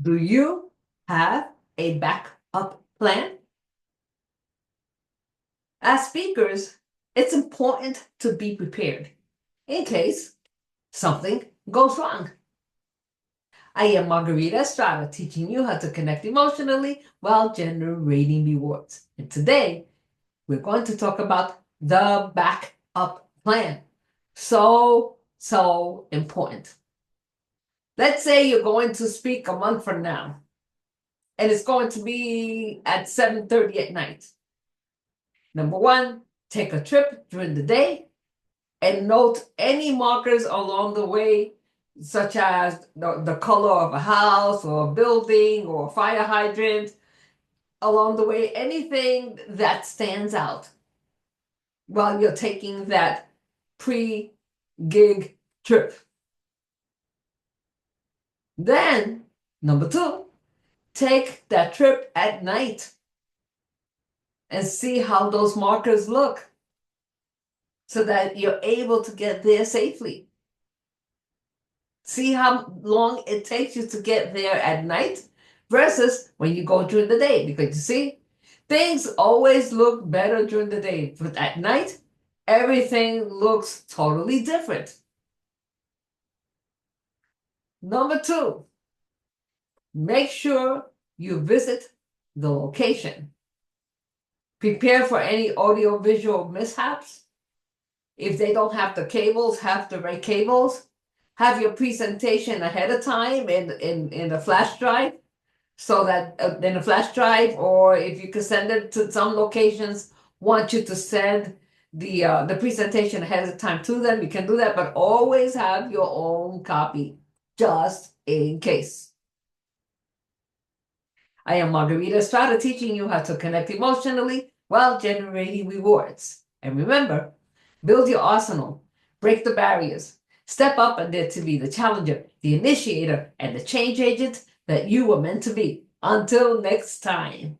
Do you have a backup plan? As speakers, it's important to be prepared in case something goes wrong. I am Margarita Estrada, teaching you how to connect emotionally while generating rewards. And today, we're going to talk about the backup plan. So important. Let's say you're going to speak a month from now, and it's going to be at 7:30 at night. Number one, take a trip during the day and note any markers along the way, such as the color of a house or a building or a fire hydrant, along the way, anything that stands out while you're taking that pre-gig trip. Then, number two, take that trip at night and see how those markers look so that you're able to get there safely. See how long it takes you to get there at night versus when you go during the day. Because you see, things always look better during the day, but at night, everything looks totally different. Number two, make sure you visit the location. Prepare for any audio-visual mishaps. If they don't have the cables, have the right cables. Have your presentation ahead of time in a flash drive, so that in a flash drive, or if you can send it to some locations, want you to send the presentation ahead of time to them, you can do that, but always have your own copy, just in case. I am Margarita Estrada, teaching you how to connect emotionally while generating rewards. And remember, build your arsenal, break the barriers, step up and dare to be the challenger, the initiator, and the change agent that you were meant to be. Until next time.